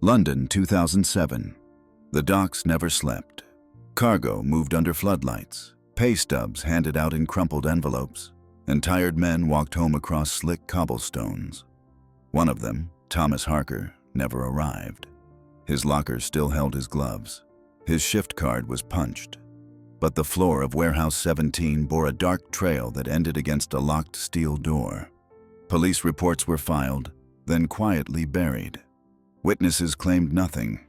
London, 2007. The docks never slept. Cargo moved under floodlights, pay stubs handed out in crumpled envelopes, and tired men walked home across slick cobblestones. One of them, Thomas Harker, never arrived. His locker still held his gloves. His shift card was punched. But the floor of Warehouse 17 bore a dark trail that ended against a locked steel door. Police reports were filed, then quietly buried. Witnesses claimed nothing.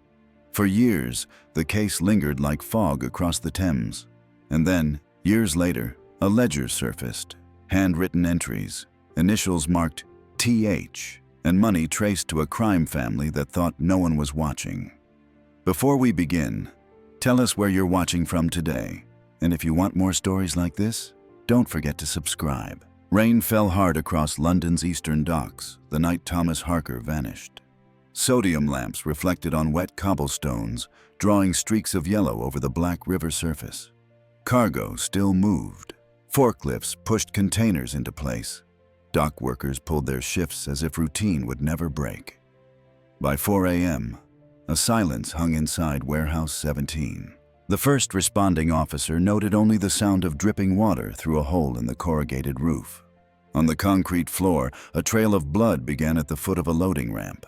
For years, the case lingered like fog across the Thames. And then, years later, a ledger surfaced. Handwritten entries, initials marked TH, and money traced to a crime family that thought no one was watching. Before we begin, tell us where you're watching from today. And if you want more stories like this, don't forget to subscribe. Rain fell hard across London's eastern docks the night Thomas Harker vanished. Sodium lamps reflected on wet cobblestones, drawing streaks of yellow over the black river surface. Cargo still moved. Forklifts pushed containers into place. Dock workers pulled their shifts as if routine would never break. By 4 a.m., a silence hung inside Warehouse 17. The first responding officer noted only the sound of dripping water through a hole in the corrugated roof. On the concrete floor, a trail of blood began at the foot of a loading ramp.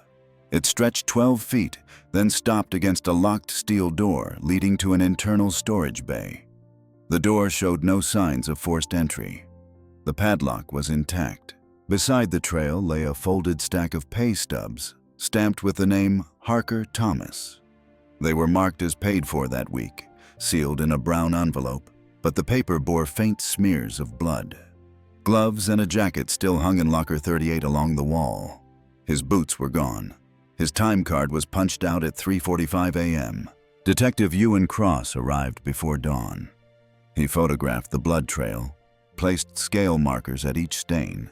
It stretched 12 feet, then stopped against a locked steel door leading to an internal storage bay. The door showed no signs of forced entry. The padlock was intact. Beside the trail lay a folded stack of pay stubs, stamped with the name Harker Thomas. They were marked as paid for that week, sealed in a brown envelope, but the paper bore faint smears of blood. Gloves and a jacket still hung in locker 38 along the wall. His boots were gone. His time card was punched out at 3:45 a.m. Detective Ewan Cross arrived before dawn. He photographed the blood trail, placed scale markers at each stain,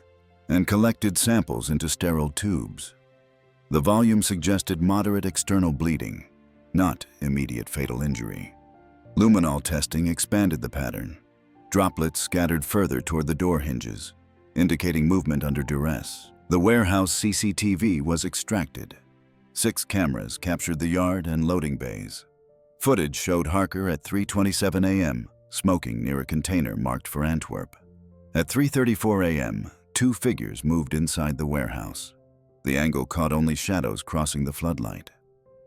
and collected samples into sterile tubes. The volume suggested moderate external bleeding, not immediate fatal injury. Luminol testing expanded the pattern. Droplets scattered further toward the door hinges, indicating movement under duress. The warehouse CCTV was extracted. 6 cameras captured the yard and loading bays. Footage showed Harker at 3:27 a.m., smoking near a container marked for Antwerp. At 3:34 a.m., 2 figures moved inside the warehouse. The angle caught only shadows crossing the floodlight.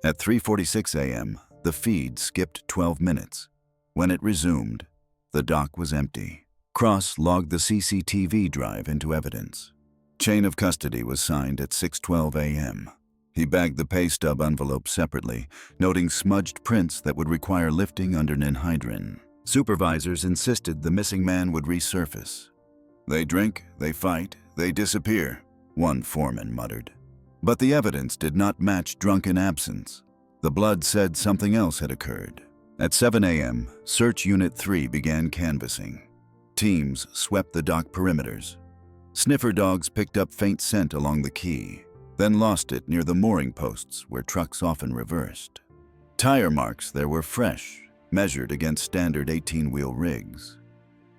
At 3:46 a.m., the feed skipped 12 minutes. When it resumed, the dock was empty. Cross logged the CCTV drive into evidence. Chain of custody was signed at 6:12 a.m. He bagged the pay stub envelope separately, noting smudged prints that would require lifting under ninhydrin. Supervisors insisted the missing man would resurface. "They drink, they fight, they disappear," one foreman muttered. But the evidence did not match drunken absence. The blood said something else had occurred. At 7 a.m., Search Unit 3 began canvassing. Teams swept the dock perimeters. Sniffer dogs picked up faint scent along the quay, then lost it near the mooring posts where trucks often reversed. Tire marks there were fresh, measured against standard 18-wheel rigs.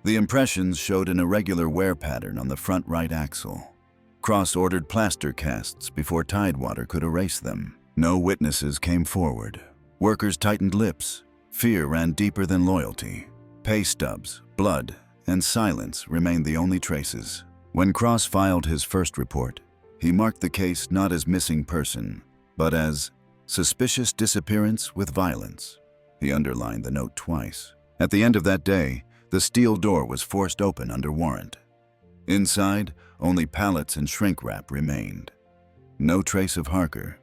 The impressions showed an irregular wear pattern on the front right axle. Cross ordered plaster casts before Tidewater could erase them. No witnesses came forward. Workers tightened lips. Fear ran deeper than loyalty. Pay stubs, blood, and silence remained the only traces. When Cross filed his first report, he marked the case not as missing person, but as suspicious disappearance with violence. He underlined the note twice. At the end of that day, the steel door was forced open under warrant. Inside, only pallets and shrink wrap remained. No trace of Harker,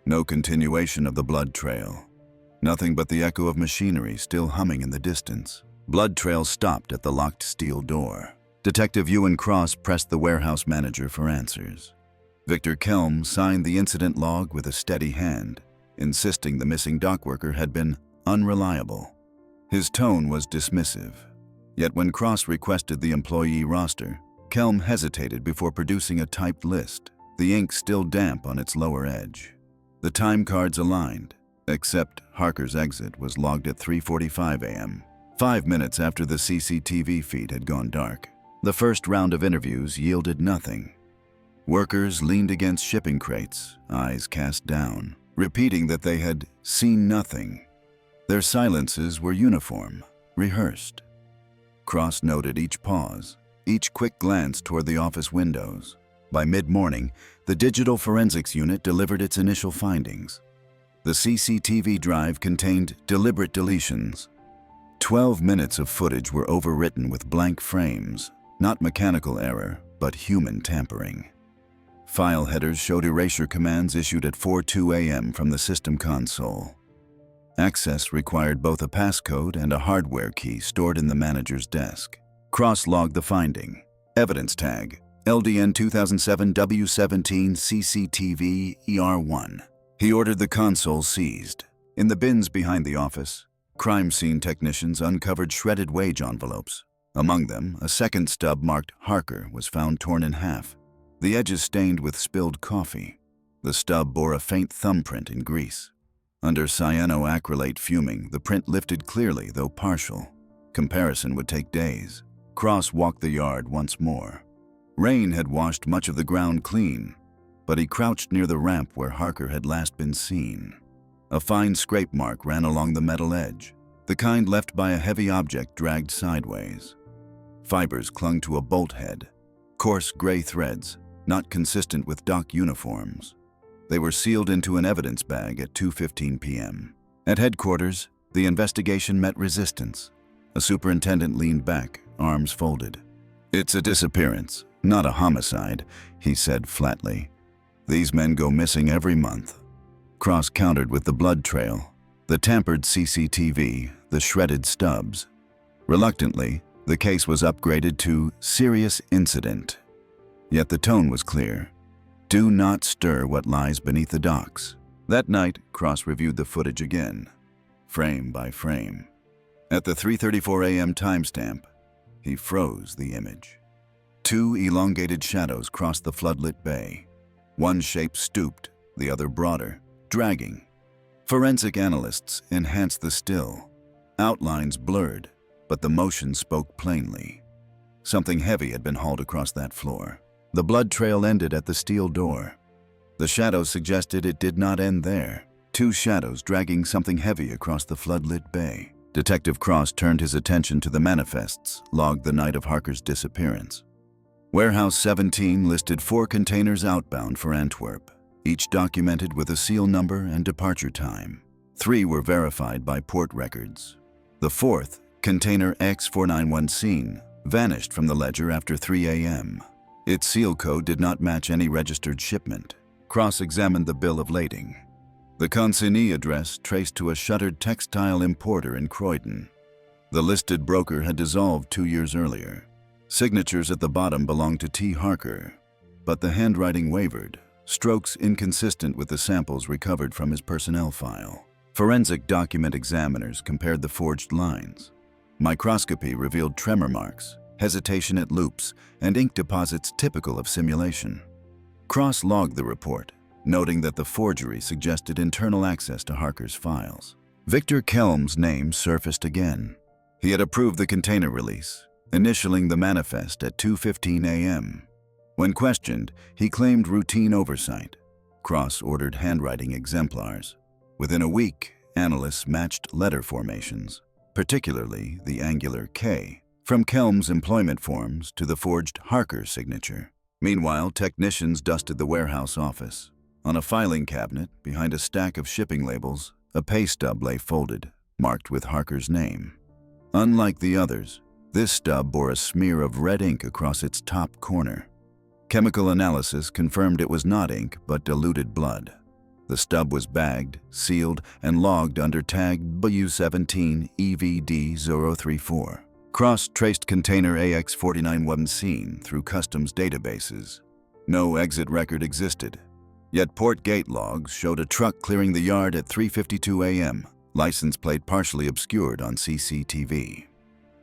no continuation of the blood trail. Nothing but the echo of machinery still humming in the distance. Blood trail stopped at the locked steel door. Detective Ewan Cross pressed the warehouse manager for answers. Victor Kelm signed the incident log with a steady hand, insisting the missing dockworker had been unreliable. His tone was dismissive. Yet when Cross requested the employee roster, Kelm hesitated before producing a typed list, the ink still damp on its lower edge. The time cards aligned, except Harker's exit was logged at 3:45 a.m., 5 minutes after the CCTV feed had gone dark. The first round of interviews yielded nothing. Workers leaned against shipping crates, eyes cast down. repeating that they had seen nothing. Their silences were uniform, rehearsed. Cross noted each pause, each quick glance toward the office windows. By mid-morning, the digital forensics unit delivered its initial findings. The CCTV drive contained deliberate deletions. 12 minutes of footage were overwritten with blank frames, not mechanical error, but human tampering. File headers showed erasure commands issued at 4:02 a.m. from the system console. Access required both a passcode and a hardware key stored in the manager's desk. Cross logged the finding. Evidence tag, LDN 2007 W17 CCTV ER1. He ordered the console seized. In the bins behind the office, crime scene technicians uncovered shredded wage envelopes. Among them, a second stub marked Harker was found torn in half, the edges stained with spilled coffee. The stub bore a faint thumbprint in grease. Under cyanoacrylate fuming, the print lifted clearly, though partial. Comparison would take days. Cross walked the yard once more. Rain had washed much of the ground clean, but he crouched near the ramp where Harker had last been seen. A fine scrape mark ran along the metal edge, the kind left by a heavy object dragged sideways. Fibers clung to a bolt head, coarse gray threads, not consistent with dock uniforms. They were sealed into an evidence bag at 2:15 p.m. At headquarters, the investigation met resistance. A superintendent leaned back, arms folded. "It's a disappearance, not a homicide," he said flatly. "These men go missing every month." Cross countered with the blood trail, the tampered CCTV, the shredded stubs. Reluctantly, the case was upgraded to serious incident. Yet the tone was clear. Do not stir what lies beneath the docks. That night, Cross reviewed the footage again, frame by frame. At the 3:34 a.m. timestamp, he froze the image. Two elongated shadows crossed the floodlit bay. One shape stooped, the other broader, dragging. Forensic analysts enhanced the still. Outlines blurred, but the motion spoke plainly. Something heavy had been hauled across that floor. The blood trail ended at the steel door. The shadows suggested it did not end there. Two shadows dragging something heavy across the floodlit bay. Detective Cross turned his attention to the manifests logged the night of Harker's disappearance. Warehouse 17 listed 4 containers outbound for Antwerp, each documented with a seal number and departure time. 3 were verified by port records. The 4th, container X491 vanished from the ledger after 3 a.m. Its seal code did not match any registered shipment. Cross examined the bill of lading. The consignee address traced to a shuttered textile importer in Croydon. The listed broker had dissolved 2 years earlier. Signatures at the bottom belonged to T. Harker, but the handwriting wavered, strokes inconsistent with the samples recovered from his personnel file. Forensic document examiners compared the forged lines. Microscopy revealed tremor marks, hesitation at loops, and ink deposits typical of simulation. Cross logged the report, noting that the forgery suggested internal access to Harker's files. Victor Kelm's name surfaced again. He had approved the container release, initialing the manifest at 2:15 a.m. When questioned, he claimed routine oversight. Cross ordered handwriting exemplars. Within a week, analysts matched letter formations, particularly the angular K, from Kelm's employment forms to the forged Harker signature. Meanwhile, technicians dusted the warehouse office. On a filing cabinet, behind a stack of shipping labels, a pay stub lay folded, marked with Harker's name. Unlike the others, this stub bore a smear of red ink across its top corner. Chemical analysis confirmed it was not ink, but diluted blood. The stub was bagged, sealed, and logged under tag W17 EVD034. Cross traced container AX491 through customs databases. No exit record existed. Yet port gate logs showed a truck clearing the yard at 3:52 a.m., license plate partially obscured on CCTV.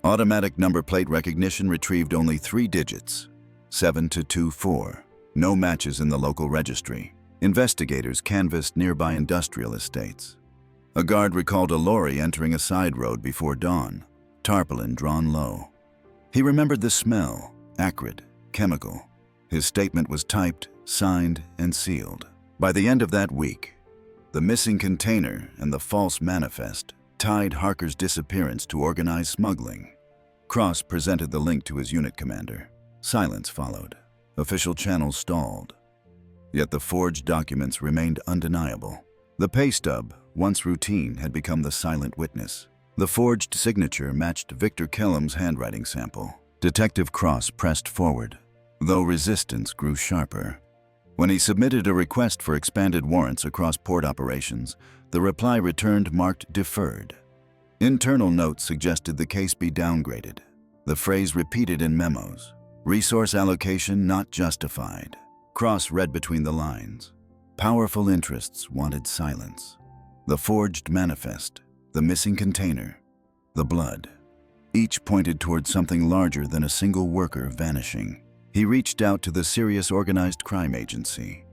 Automatic number plate recognition retrieved only 3 digits, 7224. No matches in the local registry. Investigators canvassed nearby industrial estates. A guard recalled a lorry entering a side road before dawn, tarpaulin drawn low. He remembered the smell, acrid, chemical. His statement was typed, signed, and sealed. By the end of that week, The missing container and the false manifest tied Harker's disappearance to organized smuggling. Cross presented the link to his unit commander. Silence followed. Official channels stalled. Yet the forged documents remained undeniable. The pay stub, once routine, had become the silent witness. The forged signature matched Victor Kellum's handwriting sample. Detective Cross pressed forward, though resistance grew sharper. When he submitted a request for expanded warrants across port operations, the reply returned marked deferred. Internal notes suggested the case be downgraded. The phrase repeated in memos, resource allocation not justified. Cross read between the lines. Powerful interests wanted silence. The forged manifest, the missing container, the blood. Each pointed toward something larger than a single worker vanishing. He reached out to the Serious Organized Crime Agency.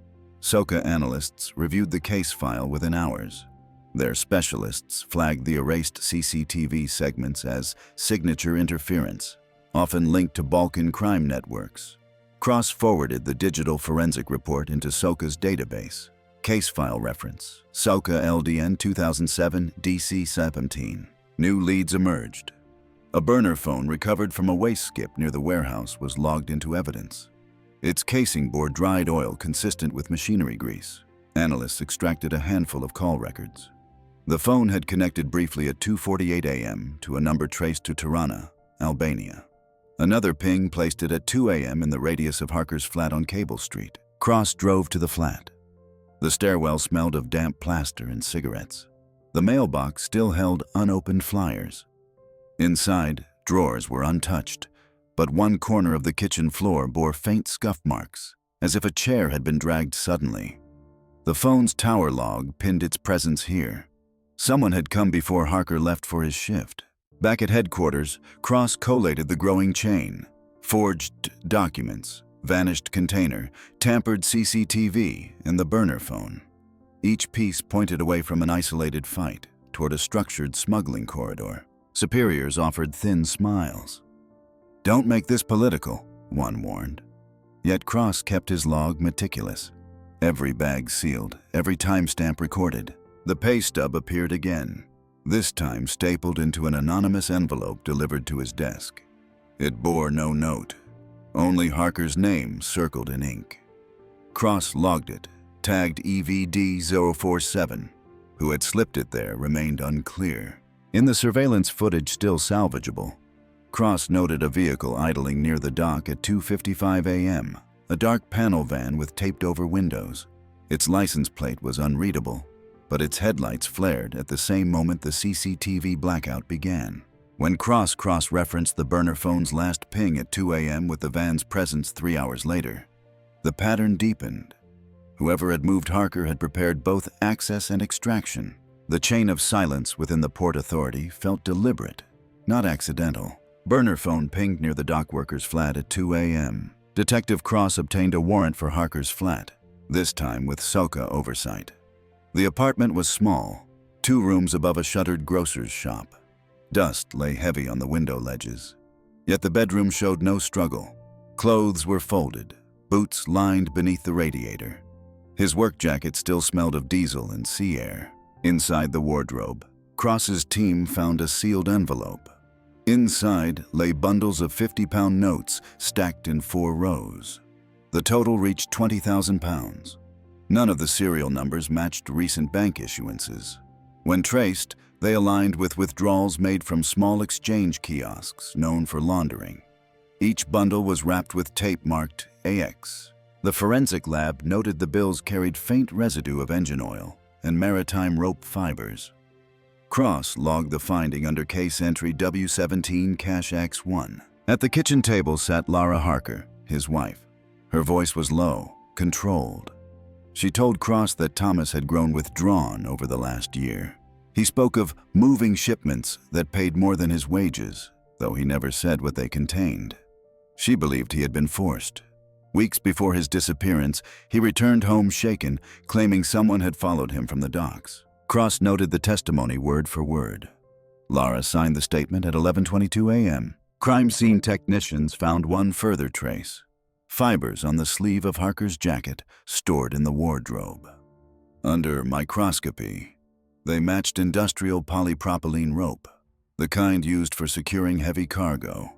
SOCA analysts reviewed the case file within hours. Their specialists flagged the erased CCTV segments as signature interference, often linked to Balkan crime networks. Cross forwarded the digital forensic report into SOCA's database. Case file reference, SOCA LDN 2007 DC 17. New leads emerged. A burner phone recovered from a waste skip near the warehouse was logged into evidence. Its casing bore dried oil consistent with machinery grease. Analysts extracted a handful of call records. The phone had connected briefly at 2:48 a.m. to a number traced to Tirana, Albania. Another ping placed it at 2 a.m. in the radius of Harker's flat on Cable Street. Cross drove to the flat. The stairwell smelled of damp plaster and cigarettes. The mailbox still held unopened flyers. Inside, drawers were untouched, but one corner of the kitchen floor bore faint scuff marks, as if a chair had been dragged suddenly. The phone's tower log pinned its presence here. Someone had come before Harker left for his shift. Back at headquarters, Cross collated the growing chain. Forged documents, vanished container, tampered CCTV, and the burner phone. Each piece pointed away from an isolated fight, toward a structured smuggling corridor. Superiors offered thin smiles. "Don't make this political," one warned. Yet Cross kept his log meticulous. Every bag sealed, every timestamp recorded. The pay stub appeared again, this time stapled into an anonymous envelope delivered to his desk. It bore no note, only Harker's name circled in ink. Cross logged it, tagged EVD-047. Who had slipped it there remained unclear. In the surveillance footage still salvageable, Cross noted a vehicle idling near the dock at 2:55 a.m., a dark panel van with taped-over windows. Its license plate was unreadable, but its headlights flared at the same moment the CCTV blackout began. When Cross cross-referenced the burner phone's last ping at 2 a.m. with the van's presence 3 hours later, the pattern deepened. Whoever had moved Harker had prepared both access and extraction. The chain of silence within the Port Authority felt deliberate, not accidental. Burner phone pinged near the Dockworkers' flat at 2 a.m. Detective Cross obtained a warrant for Harker's flat, this time with SOCA oversight. The apartment was small, 2 rooms above a shuttered grocer's shop. Dust lay heavy on the window ledges. Yet the bedroom showed no struggle. Clothes were folded, boots lined beneath the radiator. His work jacket still smelled of diesel and sea air. Inside the wardrobe, Cross's team found a sealed envelope. Inside lay bundles of 50-pound notes stacked in 4 rows. The total reached £20,000. None of the serial numbers matched recent bank issuances. When traced, they aligned with withdrawals made from small exchange kiosks known for laundering. Each bundle was wrapped with tape marked AX. The forensic lab noted the bills carried faint residue of engine oil and maritime rope fibers. Cross logged the finding under case entry W17-X1. At the kitchen table sat Lara Harker, his wife. Her voice was low, controlled. She told Cross that Thomas had grown withdrawn over the last year. He spoke of moving shipments that paid more than his wages, though he never said what they contained. She believed he had been forced. Weeks before his disappearance, he returned home shaken, claiming someone had followed him from the docks. Cross noted the testimony word for word. Lara signed the statement at 11:22 a.m. Crime scene technicians found one further trace. Fibers on the sleeve of Harker's jacket stored in the wardrobe. Under microscopy, they matched industrial polypropylene rope, the kind used for securing heavy cargo.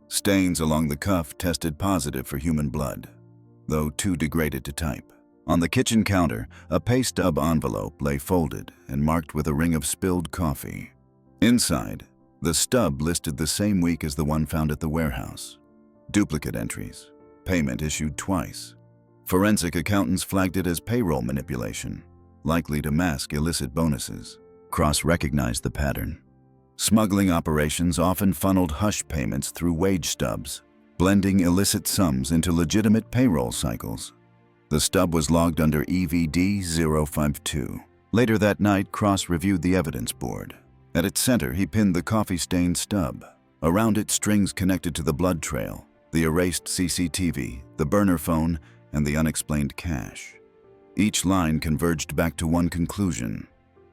Stains along the cuff tested positive for human blood, though too degraded to type. On the kitchen counter, a pay stub envelope lay folded and marked with a ring of spilled coffee. Inside, the stub listed the same week as the one found at the warehouse. Duplicate entries. Payment issued twice. Forensic accountants flagged it as payroll manipulation, likely to mask illicit bonuses. Cross recognized the pattern. Smuggling operations often funneled hush payments through wage stubs, blending illicit sums into legitimate payroll cycles. The stub was logged under EVD 052. Later that night, Cross reviewed the evidence board. At its center, he pinned the coffee-stained stub. Around it, strings connected to the blood trail, the erased CCTV, the burner phone, and the unexplained cache. Each line converged back to one conclusion.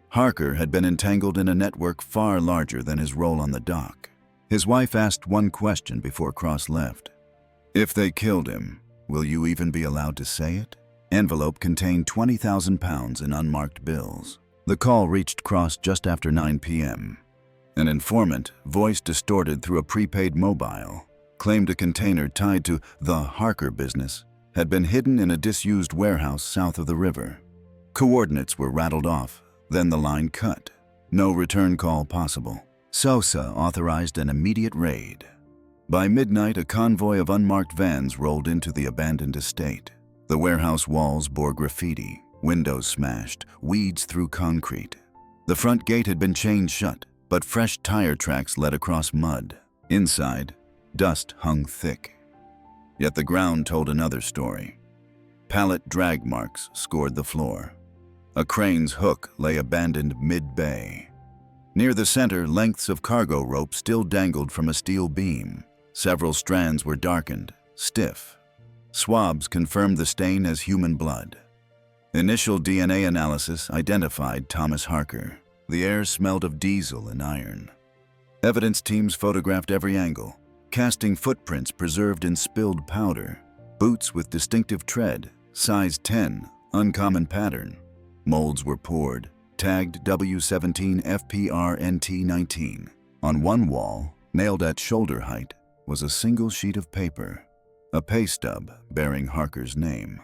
Harker had been entangled in a network far larger than his role on the dock. His wife asked one question before Cross left. "If they killed him, will you even be allowed to say it?" Envelope contained £20,000 in unmarked bills. The call reached Cross just after 9 p.m. An informant, voice distorted through a prepaid mobile, claimed a container tied to the Harker business had been hidden in a disused warehouse south of the river. Coordinates were rattled off, then the line cut. No return call possible. Sosa authorized an immediate raid. By midnight, a convoy of unmarked vans rolled into the abandoned estate. The warehouse walls bore graffiti, windows smashed, weeds through concrete. The front gate had been chained shut, but fresh tire tracks led across mud. Inside, dust hung thick. Yet the ground told another story. Pallet drag marks scored the floor. A crane's hook lay abandoned mid-bay. Near the center, lengths of cargo rope still dangled from a steel beam. Several strands were darkened, stiff. Swabs confirmed the stain as human blood. Initial DNA analysis identified Thomas Harker. The air smelled of diesel and iron. Evidence teams photographed every angle, casting footprints preserved in spilled powder, boots with distinctive tread, size 10, uncommon pattern. Molds were poured, tagged W17 FPRNT19. On one wall, nailed at shoulder height, was a single sheet of paper, a pay stub bearing Harker's name.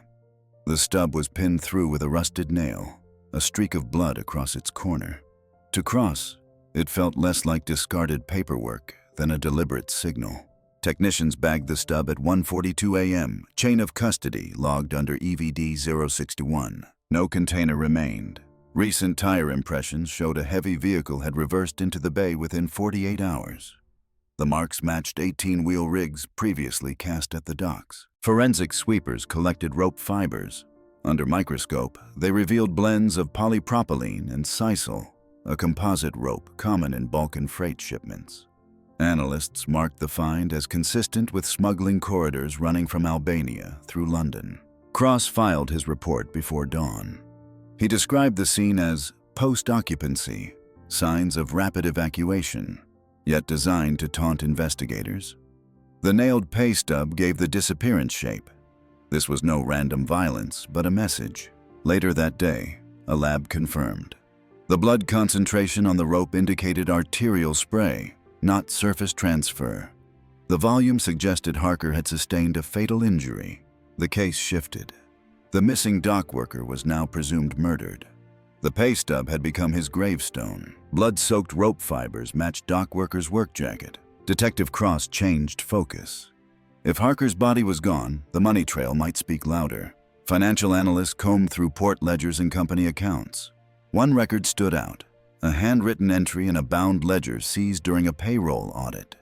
The stub was pinned through with a rusted nail, a streak of blood across its corner. To Cross, it felt less like discarded paperwork than a deliberate signal. Technicians bagged the stub at 1:42 a.m., chain of custody logged under EVD 061. No container remained. Recent tire impressions showed a heavy vehicle had reversed into the bay within 48 hours. The marks matched 18-wheel rigs previously cast at the docks. Forensic sweepers collected rope fibers. Under microscope, they revealed blends of polypropylene and sisal, a composite rope common in bulk and freight shipments. Analysts marked the find as consistent with smuggling corridors running from Albania through London. Cross filed his report before dawn. He described the scene as post-occupancy, signs of rapid evacuation, yet designed to taunt investigators. The nailed pay stub gave the disappearance shape. This was no random violence, but a message. Later that day, a lab confirmed. The blood concentration on the rope indicated arterial spray, not surface transfer. The volume suggested Harker had sustained a fatal injury. The case shifted. The missing dock worker was now presumed murdered. The pay stub had become his gravestone. Blood-soaked rope fibers matched dock worker's work jacket. Detective Cross changed focus. If Harker's body was gone, the money trail might speak louder. Financial analysts combed through port ledgers and company accounts. One record stood out, a handwritten entry in a bound ledger seized during a payroll audit.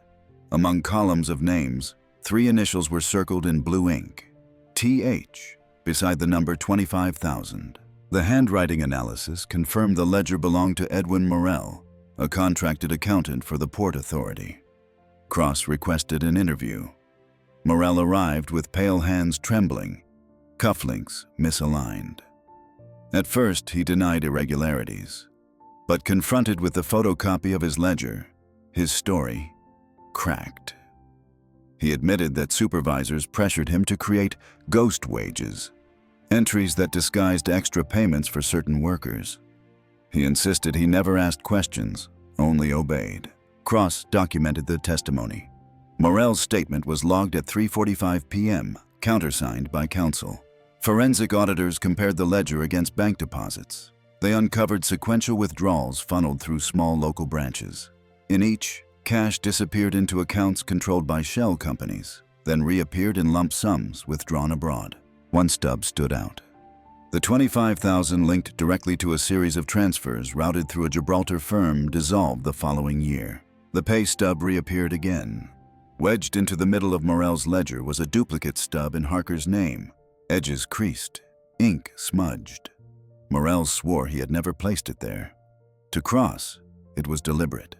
Among columns of names, 3 initials were circled in blue ink, TH, beside the number 25,000. The handwriting analysis confirmed the ledger belonged to Edwin Morell, a contracted accountant for the Port Authority. Cross requested an interview. Morell arrived with pale hands trembling, cufflinks misaligned. At first, he denied irregularities, but confronted with the photocopy of his ledger, his story cracked. He admitted that supervisors pressured him to create ghost wages, entries that disguised extra payments for certain workers. He insisted he never asked questions, only obeyed. Cross documented the testimony. Morell's statement was logged at 3:45 p.m., countersigned by counsel. Forensic auditors compared the ledger against bank deposits. They uncovered sequential withdrawals funneled through small local branches. In each, cash disappeared into accounts controlled by shell companies, then reappeared in lump sums withdrawn abroad. One stub stood out. The $25,000 linked directly to a series of transfers routed through a Gibraltar firm dissolved the following year. The pay stub reappeared again. Wedged into the middle of Morell's ledger was a duplicate stub in Harker's name, edges creased, ink smudged. Morell swore he had never placed it there. To Cross, it was deliberate.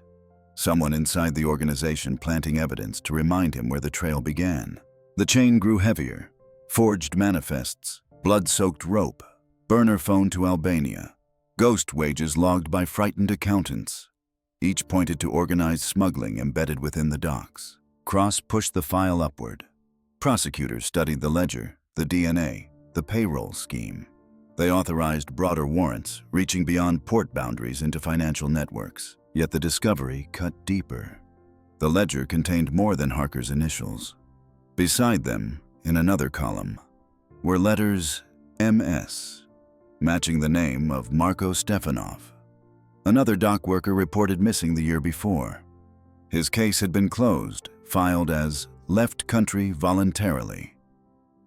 Someone inside the organization planting evidence to remind him where the trail began. The chain grew heavier. Forged manifests, blood-soaked rope, burner phone to Albania, ghost wages logged by frightened accountants. Each pointed to organized smuggling embedded within the docks. Cross pushed the file upward. Prosecutors studied the ledger, the DNA, the payroll scheme. They authorized broader warrants, reaching beyond port boundaries into financial networks. Yet the discovery cut deeper. The ledger contained more than Harker's initials. Beside them, in another column, were letters MS, matching the name of Marko Stefanov. Another dock worker reported missing the year before. His case had been closed, filed as left country voluntarily.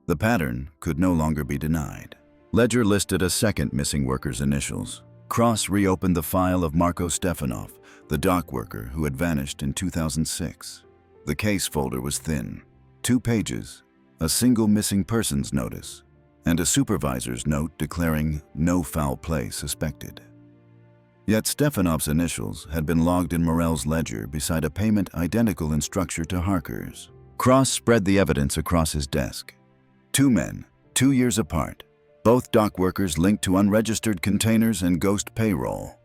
The pattern could no longer be denied. Ledger listed a second missing worker's initials. Cross reopened the file of Marko Stefanov, the dock worker who had vanished in 2006. The case folder was thin. 2 pages, a single missing persons notice, and a supervisor's note declaring no foul play suspected. Yet Stefanov's initials had been logged in Morell's ledger beside a payment identical in structure to Harker's. Cross spread the evidence across his desk. 2 men, 2 years apart, both dock workers linked to unregistered containers and ghost payroll.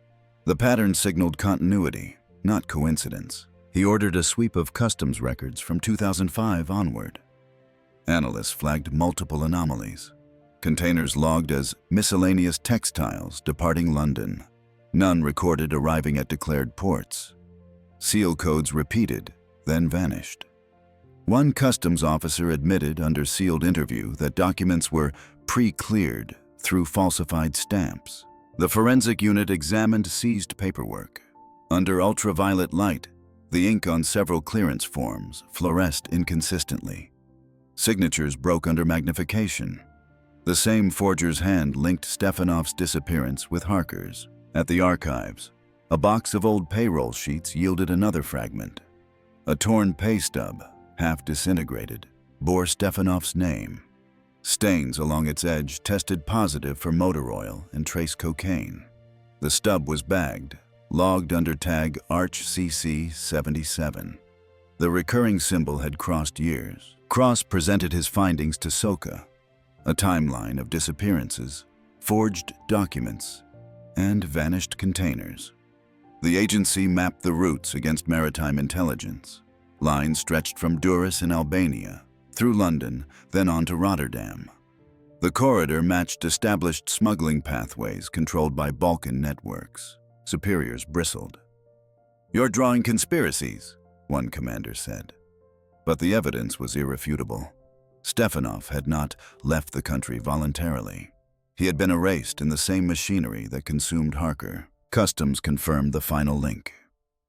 The pattern signaled continuity, not coincidence. He ordered a sweep of customs records from 2005 onward. Analysts flagged multiple anomalies. Containers logged as miscellaneous textiles departing London. None recorded arriving at declared ports. Seal codes repeated, then vanished. One customs officer admitted under sealed interview that documents were pre-cleared through falsified stamps. The forensic unit examined seized paperwork. Under ultraviolet light, the ink on several clearance forms fluoresced inconsistently. Signatures broke under magnification. The same forger's hand linked Stefanov's disappearance with Harker's. At the archives, a box of old payroll sheets yielded another fragment. A torn pay stub, half disintegrated, bore Stefanov's name. Stains along its edge tested positive for motor oil and trace cocaine. The stub was bagged, logged under tag ArchCC77. The recurring symbol had crossed years. Cross presented his findings to SOCA, a timeline of disappearances, forged documents, and vanished containers. The agency mapped the routes against maritime intelligence. Lines stretched from Durrës in Albania, through London, then on to Rotterdam. The corridor matched established smuggling pathways controlled by Balkan networks. Superiors bristled. "You're drawing conspiracies," one commander said. But the evidence was irrefutable. Stefanov had not left the country voluntarily. He had been erased in the same machinery that consumed Harker. Customs confirmed the final link.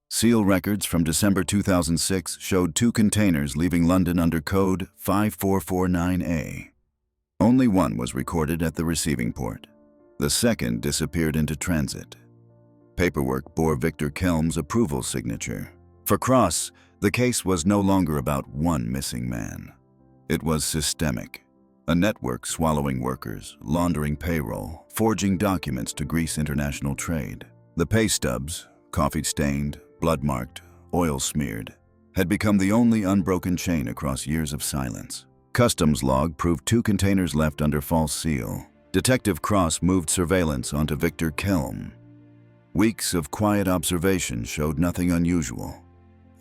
Seal records from December 2006 showed 2 containers leaving London under code 5449A. Only one was recorded at the receiving port. The second disappeared into transit. Paperwork bore Victor Kelm's approval signature. For Cross, the case was no longer about one missing man. It was systemic. A network swallowing workers, laundering payroll, forging documents to grease international trade. The pay stubs, coffee-stained, blood-marked, oil-smeared, had become the only unbroken chain across years of silence. Customs log proved 2 containers left under false seal. Detective Cross moved surveillance onto Victor Kelm. Weeks of quiet observation showed nothing unusual.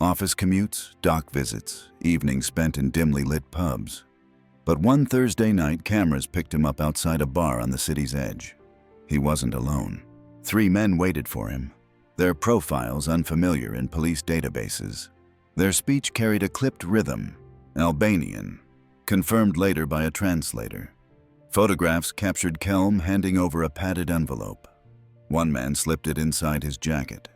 Office commutes, dock visits, evenings spent in dimly lit pubs. But one Thursday night, cameras picked him up outside a bar on the city's edge. He wasn't alone. 3 men waited for him, their profiles unfamiliar in police databases. Their speech carried a clipped rhythm, Albanian, confirmed later by a translator. Photographs captured Kelm handing over a padded envelope. One man slipped it inside his jacket.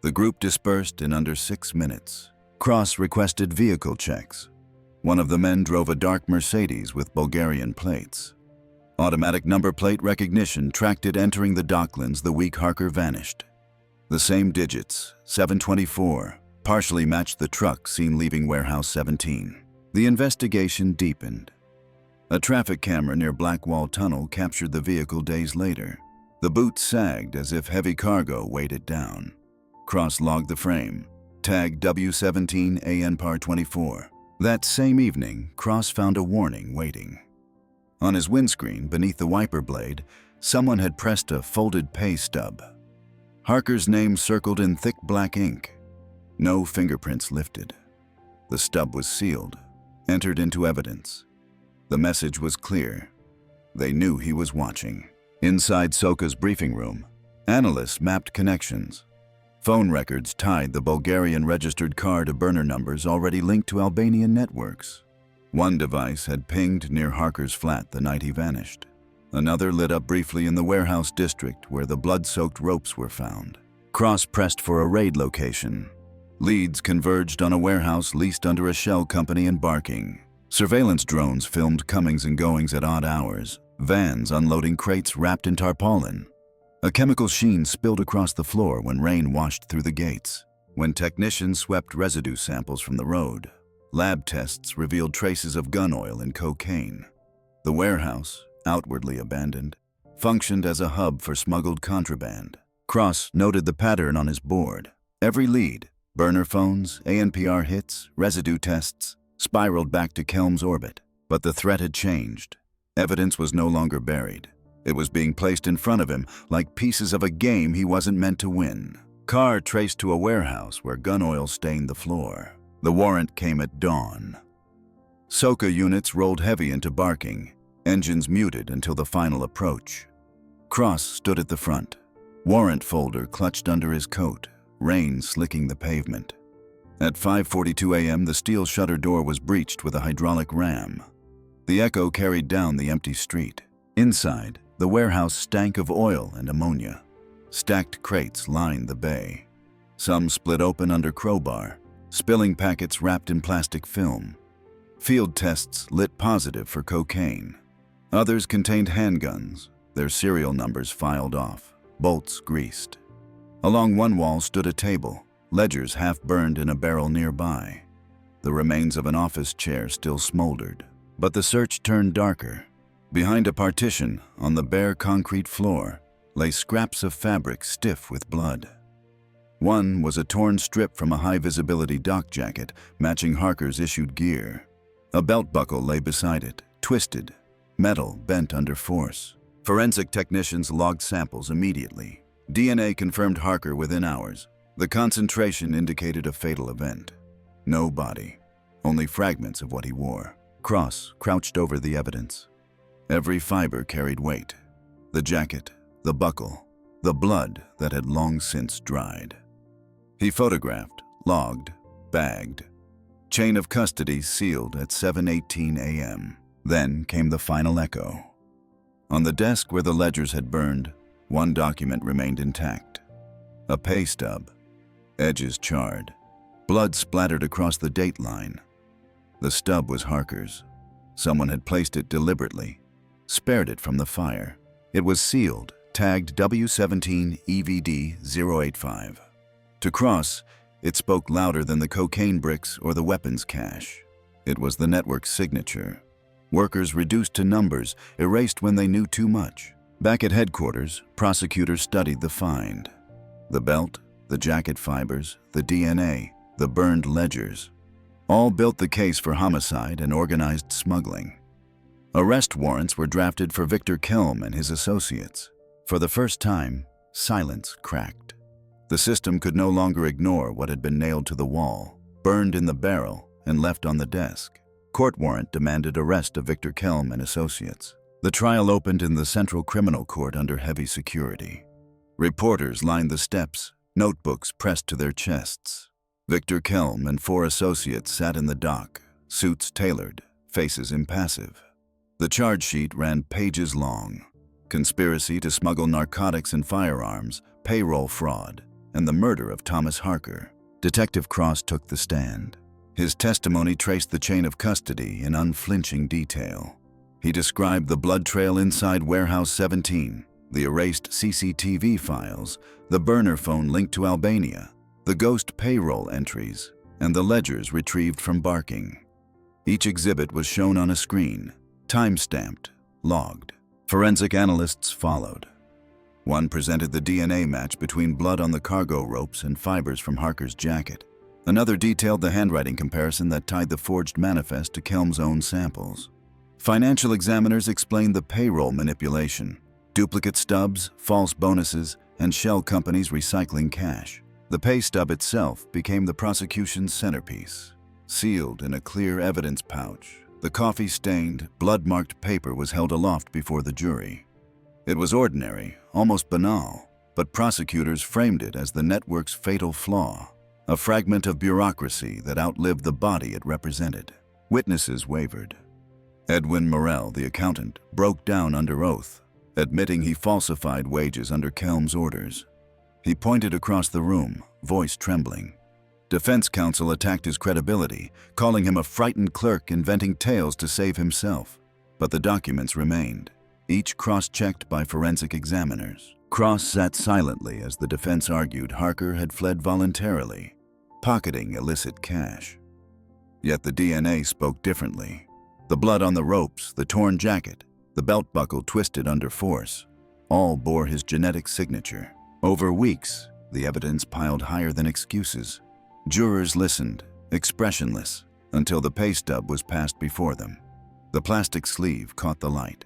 The group dispersed in under 6 minutes. Cross requested vehicle checks. One of the men drove a dark Mercedes with Bulgarian plates. Automatic number plate recognition tracked it entering the docklands the week Harker vanished. The same digits, 724, partially matched the truck seen leaving Warehouse 17. The investigation deepened. A traffic camera near Blackwall Tunnel captured the vehicle days later. The boot sagged as if heavy cargo weighed it down. Cross logged the frame, tagged W17 ANPAR 24. That same evening, Cross found a warning waiting. On his windscreen, beneath the wiper blade, someone had pressed a folded pay stub. Harker's name circled in thick black ink. No fingerprints lifted. The stub was sealed, entered into evidence. The message was clear. They knew he was watching. Inside Soka's briefing room, analysts mapped connections. Phone records tied the Bulgarian registered car to burner numbers already linked to Albanian networks. One device had pinged near Harker's flat the night he vanished. Another lit up briefly in the warehouse district where the blood-soaked ropes were found. Cross pressed for a raid location. Leads converged on a warehouse leased under a shell company in Barking. Surveillance drones filmed comings and goings at odd hours, vans unloading crates wrapped in tarpaulin. A chemical sheen spilled across the floor when rain washed through the gates. When technicians swept residue samples from the road, lab tests revealed traces of gun oil and cocaine. The warehouse, outwardly abandoned, functioned as a hub for smuggled contraband. Cross noted the pattern on his board. Every lead, burner phones, ANPR hits, residue tests, spiraled back to Kelm's orbit. But the threat had changed. Evidence was no longer buried. It was being placed in front of him like pieces of a game he wasn't meant to win. Car traced to a warehouse where gun oil stained the floor. The warrant came at dawn. Soka units rolled heavy into Barking, engines muted until the final approach. Cross stood at the front, warrant folder clutched under his coat, rain slicking the pavement. At 5:42 a.m., the steel shutter door was breached with a hydraulic ram. The echo carried down the empty street. Inside, the warehouse stank of oil and ammonia. Stacked crates lined the bay. Some split open under crowbar, spilling packets wrapped in plastic film. Field tests lit positive for cocaine. Others contained handguns, their serial numbers filed off, bolts greased. Along one wall stood a table, ledgers half burned in a barrel nearby. The remains of an office chair still smoldered. But the search turned darker. Behind a partition, on the bare concrete floor, lay scraps of fabric stiff with blood. One was a torn strip from a high-visibility dock jacket, matching Harker's issued gear. A belt buckle lay beside it, twisted, metal bent under force. Forensic technicians logged samples immediately. DNA confirmed Harker within hours. The concentration indicated a fatal event. No body, only fragments of what he wore. Cross crouched over the evidence. Every fiber carried weight. The jacket, the buckle, the blood that had long since dried. He photographed, logged, bagged. Chain of custody sealed at 7:18 a.m. Then came the final echo. On the desk where the ledgers had burned, one document remained intact. A pay stub, edges charred. Blood splattered across the date line. The stub was Harker's. Someone had placed it deliberately, spared it from the fire. It was sealed, tagged W17 EVD 085. To Cross, it spoke louder than the cocaine bricks or the weapons cache. It was the network's signature. Workers reduced to numbers, erased when they knew too much. Back at headquarters, prosecutors studied the find. The belt, the jacket fibers, the DNA, the burned ledgers. All built the case for homicide and organized smuggling. Arrest warrants were drafted for Victor Kelm and his associates. For the first time, silence cracked. The system could no longer ignore what had been nailed to the wall, burned in the barrel, and left on the desk. Court warrant demanded arrest of Victor Kelm and associates. The trial opened in the Central Criminal Court under heavy security. Reporters lined the steps, notebooks pressed to their chests. Victor Kelm and 4 associates sat in the dock, suits tailored, faces impassive. The charge sheet ran pages long. Conspiracy to smuggle narcotics and firearms, payroll fraud, and the murder of Thomas Harker. Detective Cross took the stand. His testimony traced the chain of custody in unflinching detail. He described the blood trail inside Warehouse 17, the erased CCTV files, the burner phone linked to Albania, the ghost payroll entries, and the ledgers retrieved from Barking. Each exhibit was shown on a screen, time-stamped, logged. Forensic analysts followed. One presented the DNA match between blood on the cargo ropes and fibers from Harker's jacket. Another detailed the handwriting comparison that tied the forged manifest to Kelm's own samples. Financial examiners explained the payroll manipulation, duplicate stubs, false bonuses, and shell companies recycling cash. The pay stub itself became the prosecution's centerpiece. Sealed in a clear evidence pouch, the coffee-stained, blood-marked paper was held aloft before the jury. It was ordinary, almost banal, but prosecutors framed it as the network's fatal flaw, a fragment of bureaucracy that outlived the body it represented. Witnesses wavered. Edwin Morell, the accountant, broke down under oath, admitting he falsified wages under Kelm's orders. He pointed across the room, voice trembling. Defense counsel attacked his credibility, calling him a frightened clerk inventing tales to save himself. But the documents remained, each cross-checked by forensic examiners. Cross sat silently as the defense argued Harker had fled voluntarily, pocketing illicit cash. Yet the DNA spoke differently. The blood on the ropes, the torn jacket, the belt buckle twisted under force, all bore his genetic signature. Over weeks, the evidence piled higher than excuses. Jurors listened, expressionless, until the pay stub was passed before them. The plastic sleeve caught the light.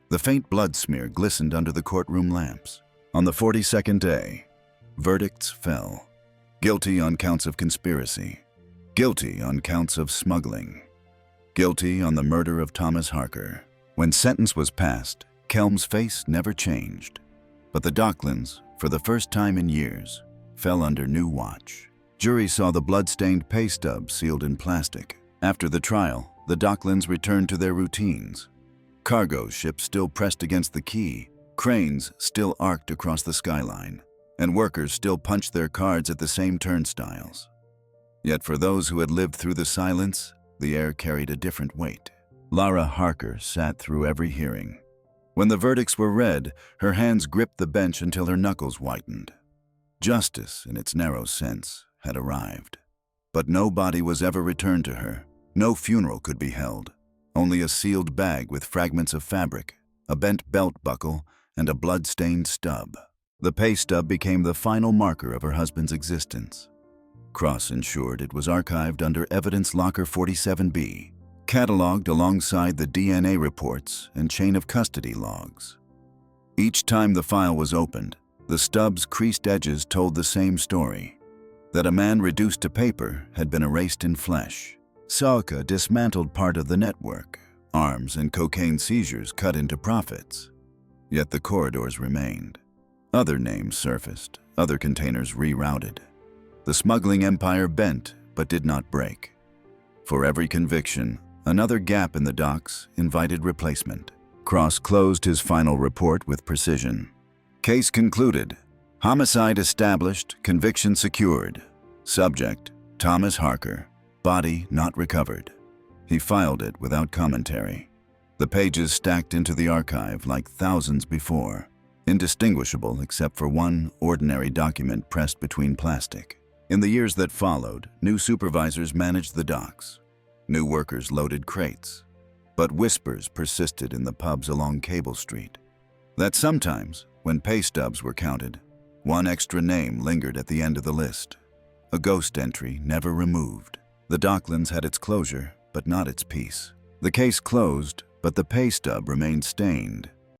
The faint blood smear glistened under the courtroom lamps. On the 42nd day, verdicts fell. Guilty on counts of conspiracy. Guilty on counts of smuggling. Guilty on the murder of Thomas Harker. When sentence was passed, Kelm's face never changed. But the Docklands, for the first time in years, fell under new watch. Jury saw the blood-stained pay stub sealed in plastic. After the trial, the Docklands returned to their routines. Cargo ships still pressed against the quay, cranes still arced across the skyline, and workers still punched their cards at the same turnstiles. Yet for those who had lived through the silence, the air carried a different weight. Lara Harker sat through every hearing. When the verdicts were read, her hands gripped the bench until her knuckles whitened. Justice, in its narrow sense, had arrived. But no body was ever returned to her. No funeral could be held. Only a sealed bag with fragments of fabric, a bent belt buckle, and a blood-stained stub. The pay stub became the final marker of her husband's existence. Cross ensured it was archived under Evidence Locker 47B, cataloged alongside the DNA reports and chain of custody logs. Each time the file was opened, the stub's creased edges told the same story, that a man reduced to paper had been erased in flesh. Salka dismantled part of the network, arms and cocaine seizures cut into profits. Yet the corridors remained. Other names surfaced, other containers rerouted. The smuggling empire bent but did not break. For every conviction, another gap in the docks invited replacement. Cross closed his final report with precision. Case concluded. Homicide established, conviction secured. Subject, Thomas Harker. Body not recovered. He filed it without commentary. The pages stacked into the archive like thousands before, indistinguishable except for one ordinary document pressed between plastic. In the years that followed, new supervisors managed the docks. New workers loaded crates. But whispers persisted in the pubs along Cable Street. That sometimes, when pay stubs were counted, one extra name lingered at the end of the list. A ghost entry never removed. The Docklands had its closure, but not its peace. The case closed, but the pay stub remained stained.